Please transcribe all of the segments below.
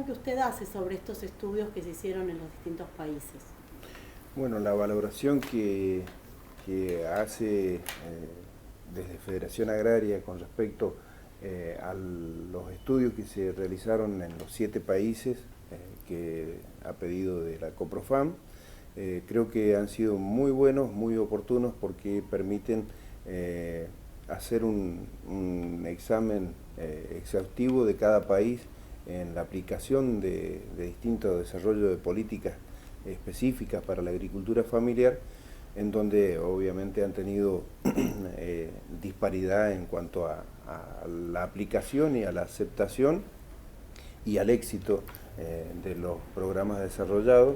que usted hace sobre estos estudios que se hicieron en los distintos países? Bueno, la valoración que hace desde Federación Agraria con respecto a los estudios que se realizaron en los 7 países que ha pedido de la Coprofam, creo que han sido muy buenos, muy oportunos, porque permiten hacer un examen exhaustivo de cada país en la aplicación de distintos desarrollos de políticas específicas para la agricultura familiar, en donde obviamente han tenido disparidad en cuanto a la aplicación y a la aceptación y al éxito de los programas desarrollados,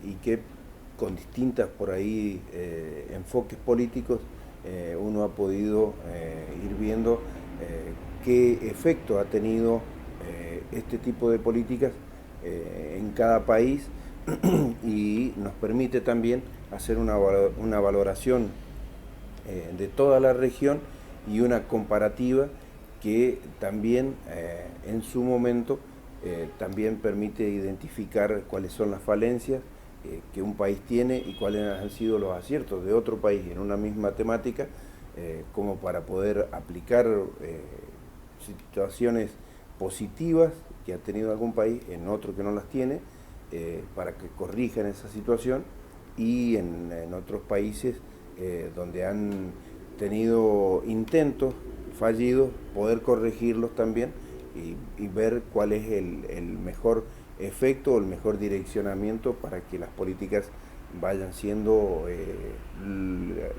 y que con distintas por ahí enfoques políticos uno ha podido ir viendo qué efecto ha tenido este tipo de políticas en cada país, y nos permite también hacer una valoración de toda la región y una comparativa que también en su momento también permite identificar cuáles son las falencias que un país tiene y cuáles han sido los aciertos de otro país en una misma temática, como para poder aplicar situaciones positivas que ha tenido algún país en otro que no las tiene, para que corrijan esa situación, y en otros países donde han tenido intentos fallidos, poder corregirlos también y ver cuál es el mejor efecto o el mejor direccionamiento para que las políticas vayan siendo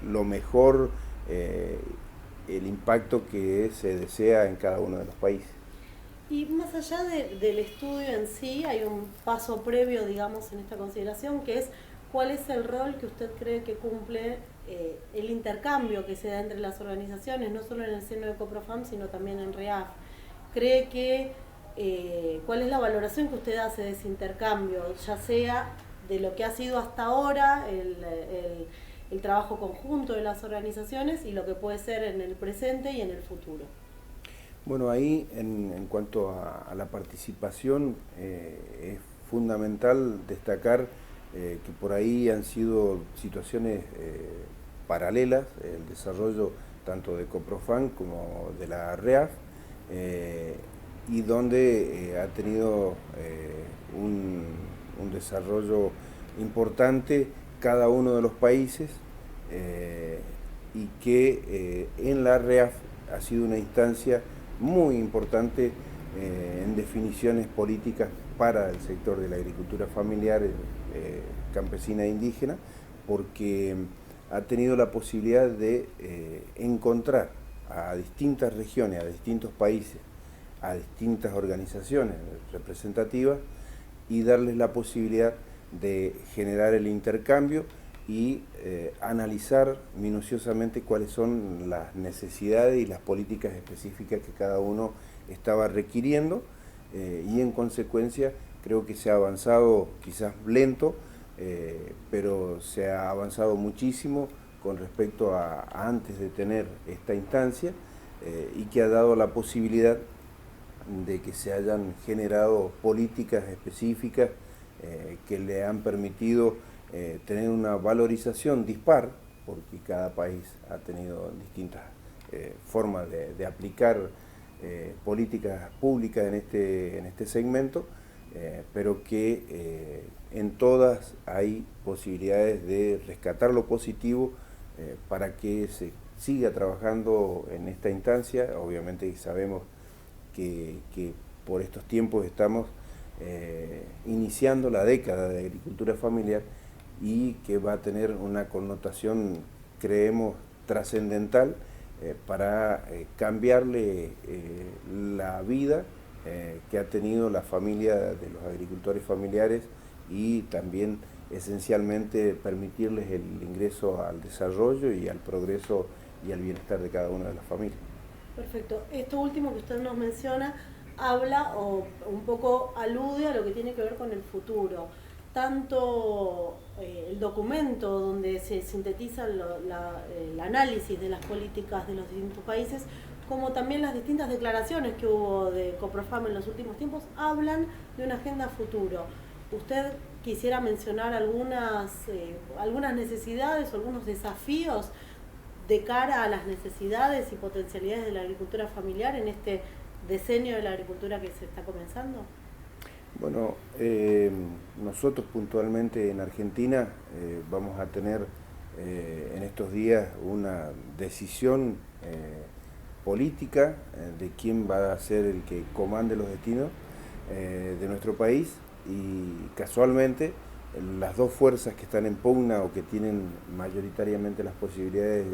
lo mejor, el impacto que se desea en cada uno de los países. Y más allá del estudio en sí, hay un paso previo, digamos, en esta consideración, que es cuál es el rol que usted cree que cumple el intercambio que se da entre las organizaciones, no solo en el seno de Coprofam, sino también en REAF. ¿Cree que cuál es la valoración que usted hace de ese intercambio, ya sea de lo que ha sido hasta ahora el trabajo conjunto de las organizaciones y lo que puede ser en el presente y en el futuro? Bueno, ahí en cuanto a la participación, es fundamental destacar que por ahí han sido situaciones paralelas, el desarrollo tanto de Coprofam como de la REAF, y donde ha tenido un desarrollo importante cada uno de los países, y que en la REAF ha sido una instancia muy importante en definiciones políticas para el sector de la agricultura familiar, campesina e indígena, porque ha tenido la posibilidad de encontrar a distintas regiones, a distintos países, a distintas organizaciones representativas, y darles la posibilidad de generar el intercambio y analizar minuciosamente cuáles son las necesidades y las políticas específicas que cada uno estaba requiriendo, y en consecuencia creo que se ha avanzado, quizás lento, pero se ha avanzado muchísimo con respecto a antes de tener esta instancia, y que ha dado la posibilidad de que se hayan generado políticas específicas que le han permitido tener una valorización dispar, porque cada país ha tenido distintas formas de aplicar políticas públicas en este segmento, pero que en todas hay posibilidades de rescatar lo positivo para que se siga trabajando en esta instancia. Obviamente sabemos que por estos tiempos estamos iniciando la década de agricultura familiar, y que va a tener una connotación, creemos, trascendental para cambiarle la vida que ha tenido la familia de los agricultores familiares, y también esencialmente permitirles el ingreso al desarrollo y al progreso y al bienestar de cada una de las familias. Perfecto. Esto último que usted nos menciona habla o un poco alude a lo que tiene que ver con el futuro. Tanto el documento donde se sintetiza el análisis de las políticas de los distintos países, como también las distintas declaraciones que hubo de Coprofam en los últimos tiempos, hablan de una agenda futuro. ¿Usted quisiera mencionar algunas necesidades o algunos desafíos de cara a las necesidades y potencialidades de la agricultura familiar en este decenio de la agricultura que se está comenzando? Bueno, nosotros puntualmente en Argentina vamos a tener en estos días una decisión política de quién va a ser el que comande los destinos de nuestro país, y casualmente las dos fuerzas que están en pugna o que tienen mayoritariamente las posibilidades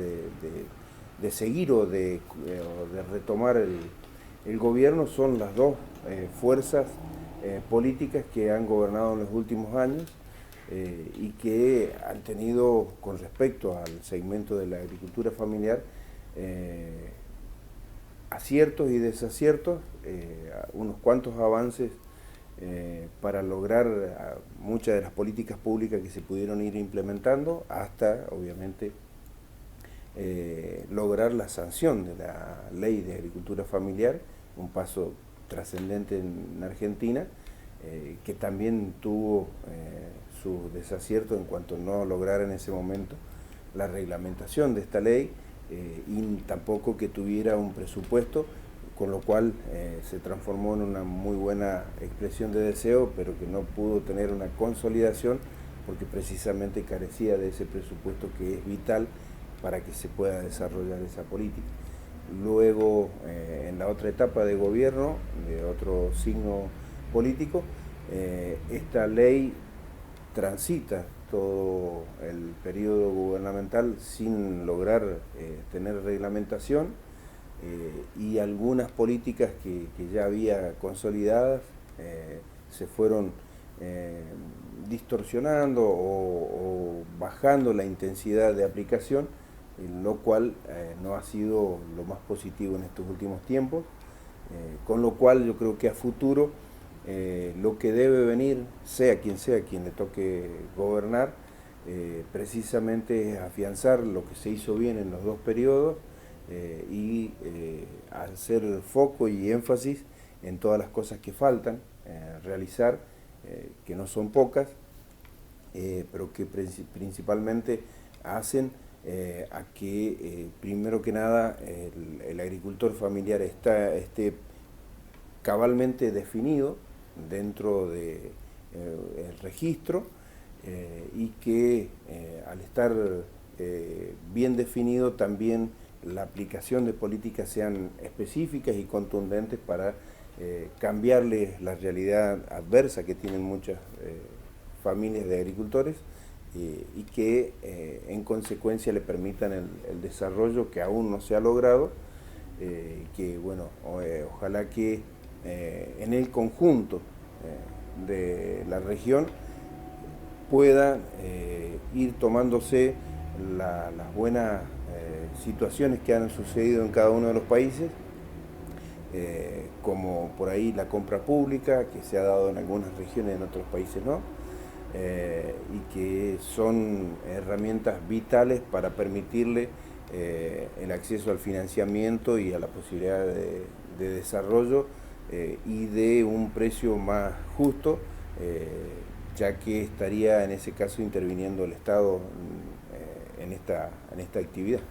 de seguir o de retomar el gobierno son las dos fuerzas políticas que han gobernado en los últimos años y que han tenido, con respecto al segmento de la agricultura familiar, aciertos y desaciertos, unos cuantos avances para lograr muchas de las políticas públicas que se pudieron ir implementando, hasta obviamente lograr la sanción de la ley de agricultura familiar, un paso trascendente en Argentina, que también tuvo sus desaciertos en cuanto no lograr en ese momento la reglamentación de esta ley, y tampoco que tuviera un presupuesto, con lo cual se transformó en una muy buena expresión de deseo, pero que no pudo tener una consolidación porque precisamente carecía de ese presupuesto que es vital para que se pueda desarrollar esa política. Luego, en la otra etapa de gobierno, de otro signo político, esta ley transita todo el periodo gubernamental sin lograr tener reglamentación, y algunas políticas que ya había consolidadas se fueron distorsionando o bajando la intensidad de aplicación, lo cual no ha sido lo más positivo en estos últimos tiempos, con lo cual yo creo que a futuro lo que debe venir, sea quien le toque gobernar, precisamente es afianzar lo que se hizo bien en los dos periodos y hacer foco y énfasis en todas las cosas que faltan realizar, que no son pocas, pero que principalmente hacen a que primero que nada el agricultor familiar esté cabalmente definido dentro del registro, y que al estar bien definido también la aplicación de políticas sean específicas y contundentes para cambiarles la realidad adversa que tienen muchas familias de agricultores, y que en consecuencia le permitan el desarrollo que aún no se ha logrado, que bueno, ojalá que en el conjunto de la región pueda ir tomándose las buenas situaciones que han sucedido en cada uno de los países, como por ahí la compra pública que se ha dado en algunas regiones, en otros países no, y que son herramientas vitales para permitirle el acceso al financiamiento y a la posibilidad de desarrollo y de un precio más justo, ya que estaría en ese caso interviniendo el Estado en esta actividad.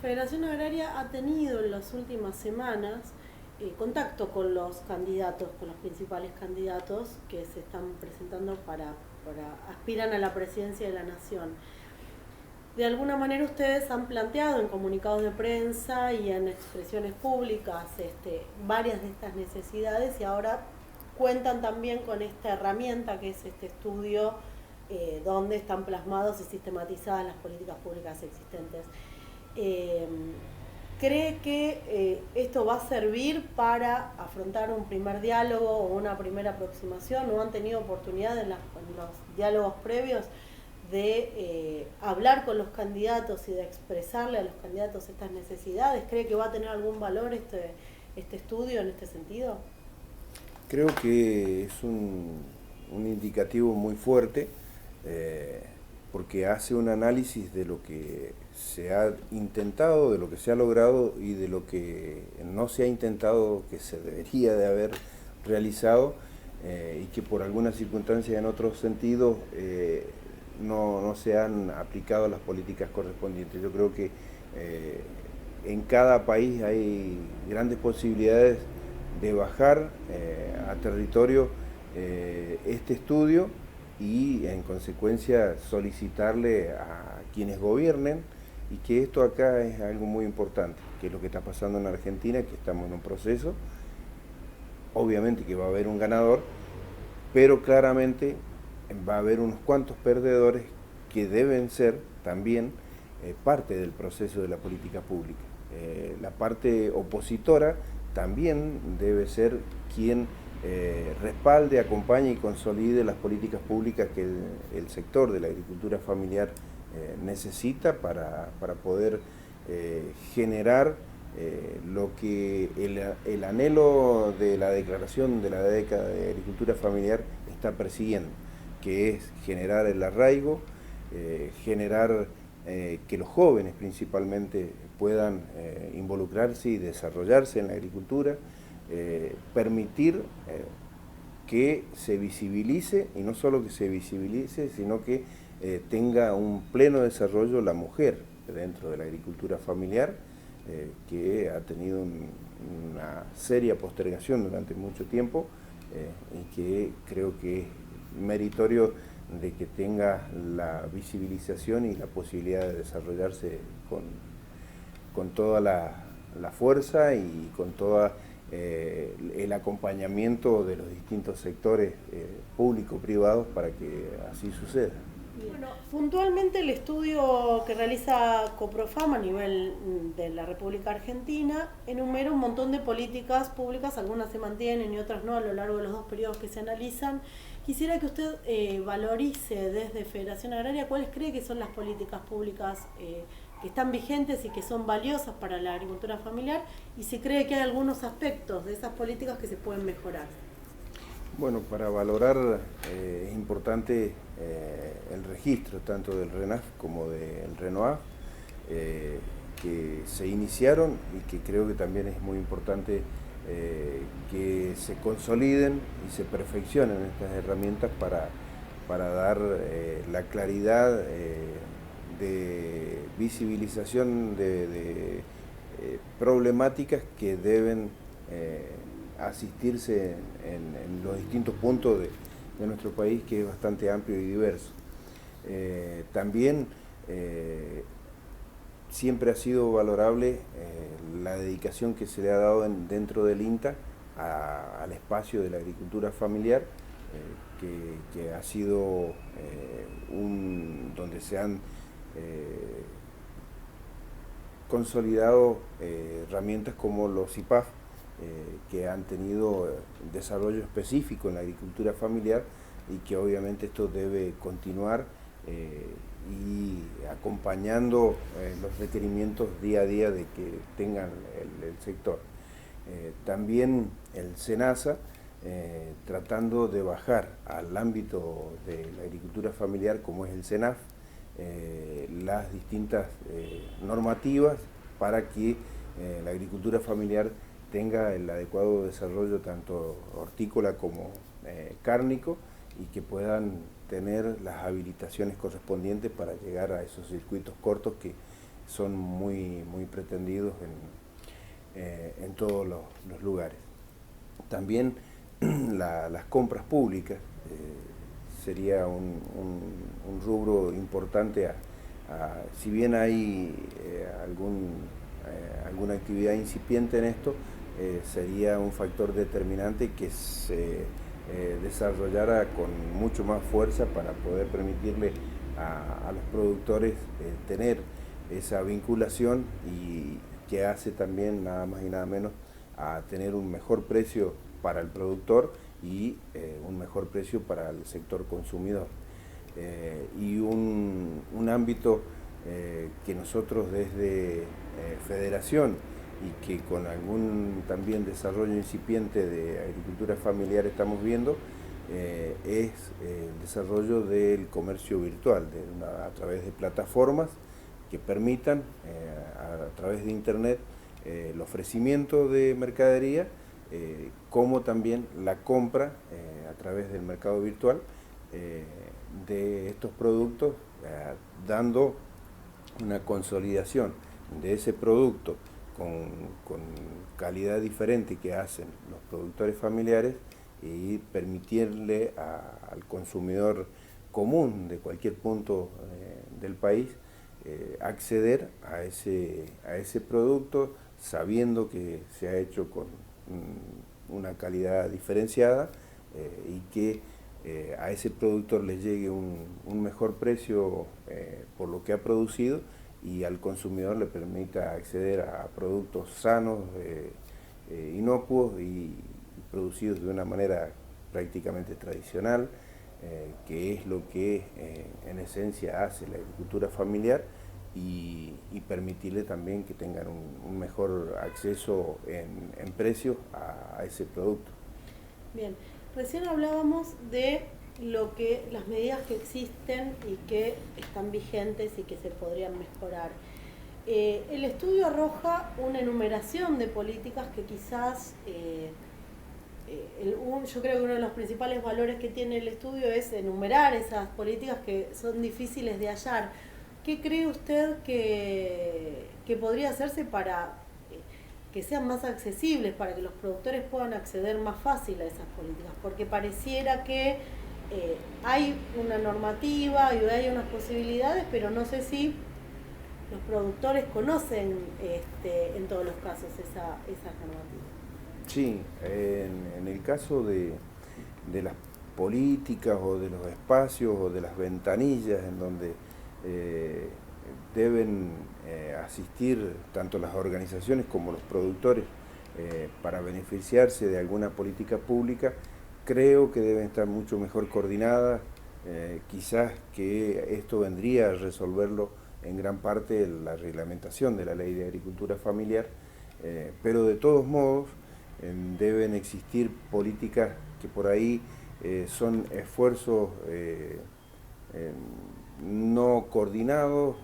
Federación Agraria ha tenido en las últimas semanas contacto con los candidatos, con los principales candidatos que se están presentando para aspiran a la presidencia de la Nación. De alguna manera ustedes han planteado en comunicados de prensa y en expresiones públicas varias de estas necesidades, y ahora cuentan también con esta herramienta que es este estudio donde están plasmados y sistematizadas las políticas públicas existentes. ¿Cree que esto va a servir para afrontar un primer diálogo o una primera aproximación? ¿No han tenido oportunidad en los diálogos previos de hablar con los candidatos y de expresarle a los candidatos estas necesidades? ¿Cree que va a tener algún valor este estudio en este sentido? Creo que es un indicativo muy fuerte, porque hace un análisis de lo que se ha intentado, de lo que se ha logrado y de lo que no se ha intentado, que se debería de haber realizado, y que por algunas circunstancias en otros sentidos no se han aplicado las políticas correspondientes. Yo creo que en cada país hay grandes posibilidades de bajar a territorio este estudio y en consecuencia solicitarle a quienes gobiernen, y que esto acá es algo muy importante, que es lo que está pasando en Argentina, que estamos en un proceso, obviamente que va a haber un ganador, pero claramente va a haber unos cuantos perdedores que deben ser también parte del proceso de la política pública. La parte opositora también debe ser quien respalde, acompañe y consolide las políticas públicas que el sector de la agricultura familiar necesita para poder generar lo que el anhelo de la declaración de la década de agricultura familiar está persiguiendo, que es generar el arraigo, generar que los jóvenes principalmente puedan involucrarse y desarrollarse en la agricultura, permitir que se visibilice, y no solo que se visibilice, sino que tenga un pleno desarrollo la mujer dentro de la agricultura familiar, que ha tenido una seria postergación durante mucho tiempo, y que creo que es meritorio de que tenga la visibilización y la posibilidad de desarrollarse con toda la fuerza y con todo el acompañamiento de los distintos sectores público-privados para que así suceda. Bueno, puntualmente el estudio que realiza Coprofam a nivel de la República Argentina enumera un montón de políticas públicas, algunas se mantienen y otras no a lo largo de los dos periodos que se analizan. Quisiera que usted valorice desde Federación Agraria cuáles cree que son las políticas públicas que están vigentes y que son valiosas para la agricultura familiar, y si cree que hay algunos aspectos de esas políticas que se pueden mejorar. Bueno, para valorar es importante el registro tanto del RENAF como del RENOAF, que se iniciaron y que creo que también es muy importante que se consoliden y se perfeccionen estas herramientas para dar la claridad de visibilización de problemáticas que deben asistirse en los distintos puntos de nuestro país, que es bastante amplio y diverso. También siempre ha sido valorable la dedicación que se le ha dado dentro del INTA al espacio de la agricultura familiar, que ha sido donde se han consolidado herramientas como los IPAF, que han tenido desarrollo específico en la agricultura familiar, y que obviamente esto debe continuar y acompañando los requerimientos día a día de que tengan el sector. También el SENASA, tratando de bajar al ámbito de la agricultura familiar, como es el SENAF, las distintas normativas para que la agricultura familiar tenga el adecuado desarrollo tanto hortícola como cárnico, y que puedan tener las habilitaciones correspondientes para llegar a esos circuitos cortos que son muy pretendidos en todos los lugares. También las compras públicas sería un rubro importante, si bien hay alguna actividad incipiente en esto, sería un factor determinante que se desarrollara con mucho más fuerza para poder permitirle a los productores tener esa vinculación, y que hace también nada más y nada menos a tener un mejor precio para el productor y un mejor precio para el sector consumidor. Y un ámbito que nosotros desde Federación, y que con algún también desarrollo incipiente de agricultura familiar estamos viendo, es el desarrollo del comercio virtual, a través de plataformas que permitan a través de Internet el ofrecimiento de mercadería, como también la compra a través del mercado virtual de estos productos, dando una consolidación de ese producto con calidad diferente que hacen los productores familiares y permitirle al consumidor común de cualquier punto del país acceder a ese producto, sabiendo que se ha hecho con una calidad diferenciada y que a ese productor le llegue un mejor precio por lo que ha producido, y al consumidor le permita acceder a productos sanos, inocuos y producidos de una manera prácticamente tradicional, que es lo que en esencia hace la agricultura familiar, y permitirle también que tengan un mejor acceso en precios a ese producto. Bien, recién hablábamos de las medidas que existen y que están vigentes y que se podrían mejorar. El estudio arroja una enumeración de políticas que quizás, yo creo que uno de los principales valores que tiene el estudio es enumerar esas políticas que son difíciles de hallar. ¿Qué cree usted que podría hacerse para que sean más accesibles, para que los productores puedan acceder más fácil a esas políticas? Porque pareciera que hay una normativa y hay unas posibilidades, pero no sé si los productores conocen en todos los casos esas normativas. Sí, en el caso de las políticas o de los espacios o de las ventanillas en donde deben asistir tanto las organizaciones como los productores para beneficiarse de alguna política pública, creo que deben estar mucho mejor coordinadas. Quizás que esto vendría a resolverlo en gran parte la reglamentación de la Ley de Agricultura Familiar, pero de todos modos deben existir políticas que por ahí son esfuerzos no coordinados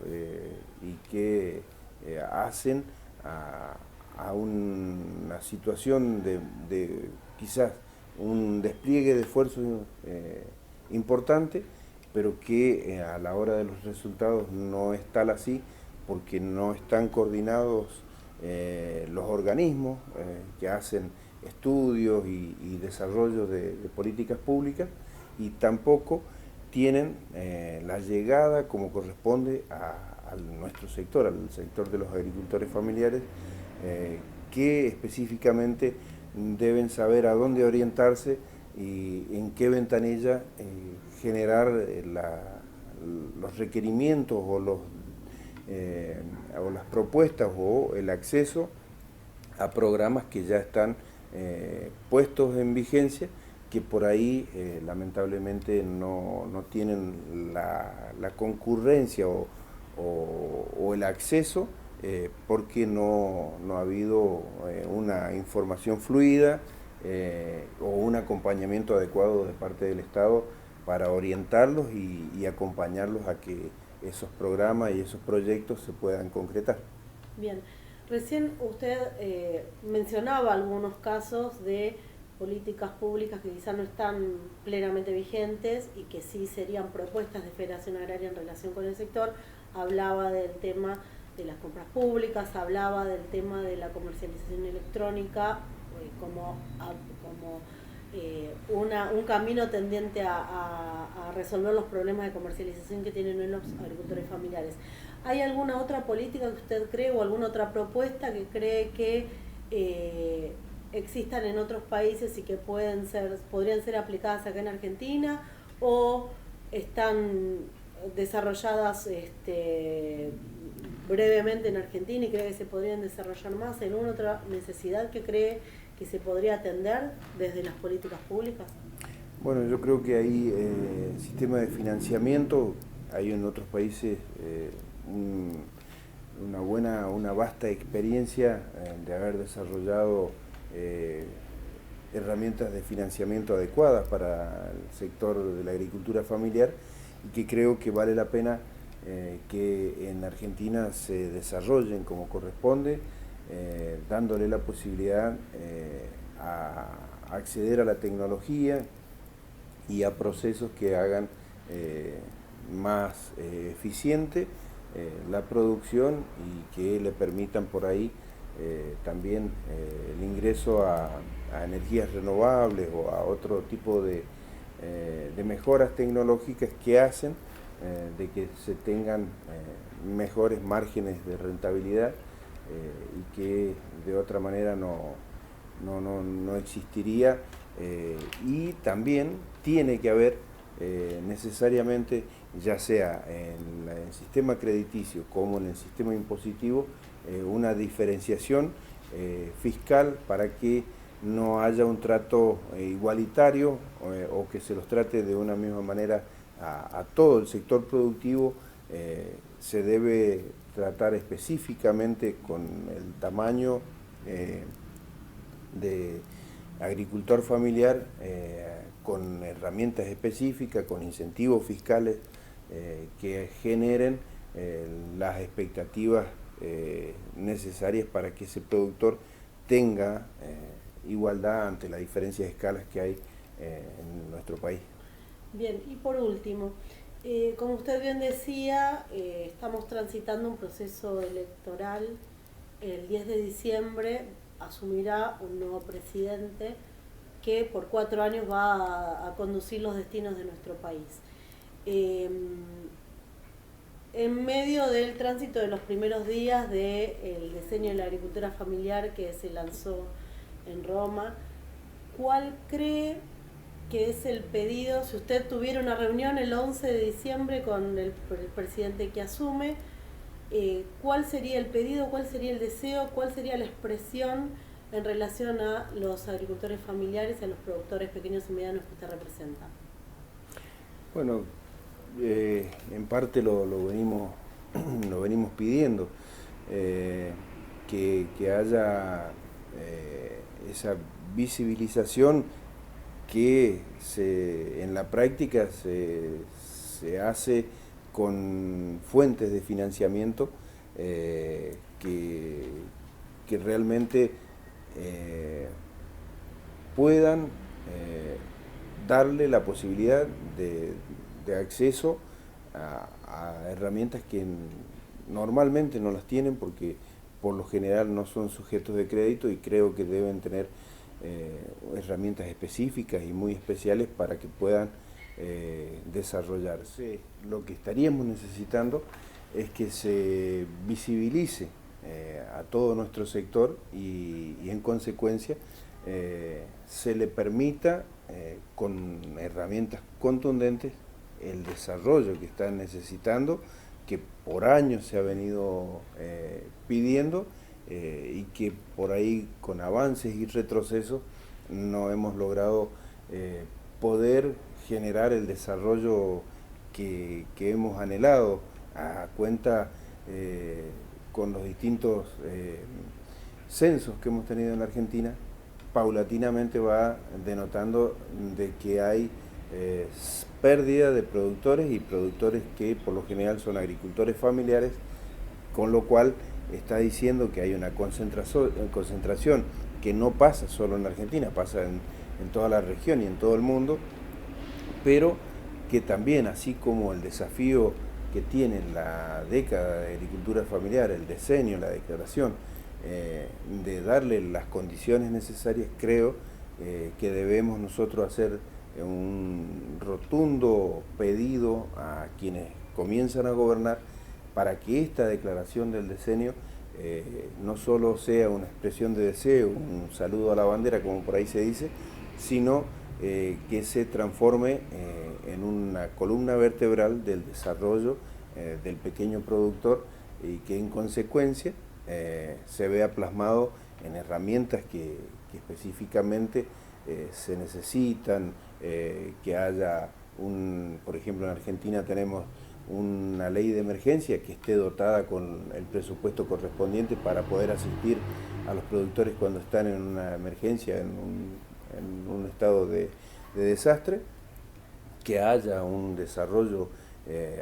y que hacen a una situación de quizás un despliegue de esfuerzos importante, pero que a la hora de los resultados no es tal así, porque no están coordinados los organismos que hacen estudios y desarrollo de políticas públicas, y tampoco tienen la llegada como corresponde a nuestro sector, al sector de los agricultores familiares, que específicamente deben saber a dónde orientarse y en qué ventanilla generar los requerimientos o las propuestas o el acceso a programas que ya están puestos en vigencia, que por ahí lamentablemente no tienen la concurrencia o el acceso, porque no ha habido una información fluida o un acompañamiento adecuado de parte del Estado para orientarlos y acompañarlos a que esos programas y esos proyectos se puedan concretar. Bien, recién usted mencionaba algunos casos de políticas públicas que quizás no están plenamente vigentes y que sí serían propuestas de Federación Agraria en relación con el sector. Hablaba del tema de las compras públicas, hablaba del tema de la comercialización electrónica como un camino tendiente a resolver los problemas de comercialización que tienen hoy los agricultores familiares. ¿Hay alguna otra política que usted cree o alguna otra propuesta que cree que existan en otros países y que podrían ser aplicadas acá en Argentina, o están desarrolladas brevemente en Argentina y cree que se podrían desarrollar más? ¿En alguna otra necesidad que cree que se podría atender desde las políticas públicas? Bueno, yo creo que hay sistema de financiamiento, hay en otros países una vasta experiencia de haber desarrollado herramientas de financiamiento adecuadas para el sector de la agricultura familiar y que creo que vale la pena que en Argentina se desarrollen como corresponde, dándole la posibilidad a acceder a la tecnología y a procesos que hagan más eficiente la producción y que le permitan por ahí también el ingreso a energías renovables o a otro tipo de mejoras tecnológicas que hacen de que se tengan mejores márgenes de rentabilidad y que de otra manera no existiría, y también tiene que haber necesariamente, ya sea en el sistema crediticio como en el sistema impositivo, una diferenciación fiscal para que no haya un trato igualitario o que se los trate de una misma manera a todo el sector productivo. Se debe tratar específicamente con el tamaño de agricultor familiar, con herramientas específicas, con incentivos fiscales que generen las expectativas necesarias para que ese productor tenga igualdad ante la diferencia de escalas que hay en nuestro país. Bien, y por último, como usted bien decía, estamos transitando un proceso electoral. El 10 de diciembre asumirá un nuevo presidente que por 4 años va a conducir los destinos de nuestro país. En medio del tránsito de los primeros días del diseño de la agricultura familiar que se lanzó en Roma, ¿cuál cree que es el pedido? Si usted tuviera una reunión el 11 de diciembre con el presidente que asume, ¿cuál sería el pedido, cuál sería el deseo, cuál sería la expresión en relación a los agricultores familiares y a los productores pequeños y medianos que usted representa? Bueno, en parte lo venimos pidiendo, que haya esa visibilización que en la práctica se hace con fuentes de financiamiento que realmente puedan darle la posibilidad de acceso a herramientas que normalmente no las tienen porque por lo general no son sujetos de crédito, y creo que deben tener herramientas específicas y muy especiales para que puedan desarrollarse. Lo que estaríamos necesitando es que se visibilice a todo nuestro sector y en consecuencia se le permita con herramientas contundentes el desarrollo que están necesitando, que por años se ha venido pidiendo y que por ahí con avances y retrocesos no hemos logrado poder generar el desarrollo que hemos anhelado a cuenta con los distintos censos que hemos tenido en la Argentina. Paulatinamente va denotando de que hay pérdida de productores y productores que por lo general son agricultores familiares, con lo cual está diciendo que hay una concentración que no pasa solo en la Argentina, pasa en toda la región y en todo el mundo, pero que también, así como el desafío que tiene la década de agricultura familiar, el decenio, la declaración, de darle las condiciones necesarias, creo que debemos nosotros hacer un rotundo pedido a quienes comienzan a gobernar para que esta declaración del decenio no solo sea una expresión de deseo, un saludo a la bandera, como por ahí se dice, sino que se transforme en una columna vertebral del desarrollo del pequeño productor y que en consecuencia se vea plasmado en herramientas que específicamente se necesitan, que haya por ejemplo en Argentina tenemos una ley de emergencia que esté dotada con el presupuesto correspondiente para poder asistir a los productores cuando están en una emergencia, en en un estado de desastre, que haya un desarrollo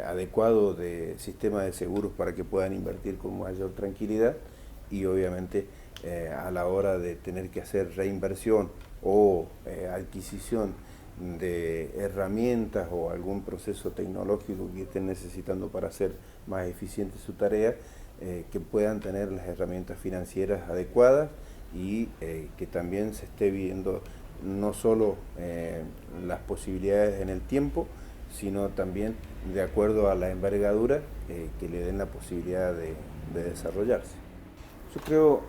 adecuado de sistemas de seguros para que puedan invertir con mayor tranquilidad y obviamente a la hora de tener que hacer reinversión o adquisición de herramientas o algún proceso tecnológico que estén necesitando para hacer más eficiente su tarea, que puedan tener las herramientas financieras adecuadas y que también se esté viendo no solo las posibilidades en el tiempo, sino también de acuerdo a la envergadura que le den la posibilidad de desarrollarse. Yo creo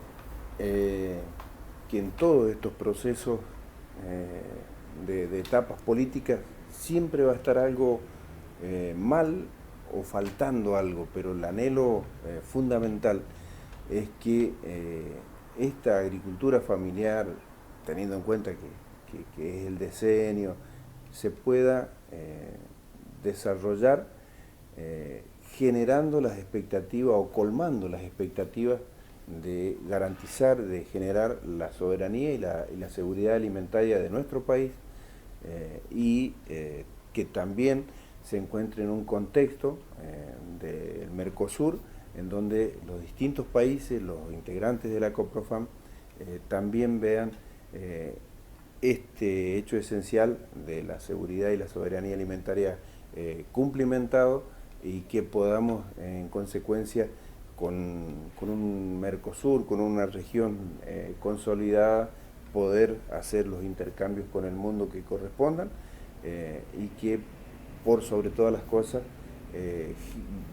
que en todos estos procesos de etapas políticas siempre va a estar algo mal o faltando algo, pero el anhelo fundamental es que esta agricultura familiar, teniendo en cuenta que es el decenio, se pueda desarrollar generando las expectativas o colmando las expectativas de garantizar, de generar la soberanía y la seguridad alimentaria de nuestro país y que también se encuentre en un contexto del Mercosur en donde los distintos países, los integrantes de la COPROFAM, también vean este hecho esencial de la seguridad y la soberanía alimentaria cumplimentado y que podamos en consecuencia con un Mercosur, con una región consolidada, poder hacer los intercambios con el mundo que correspondan y que por sobre todas las cosas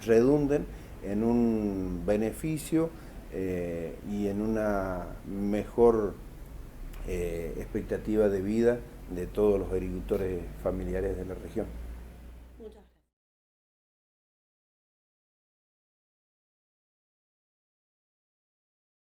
redunden en un beneficio y en una mejor expectativa de vida de todos los agricultores familiares de la región.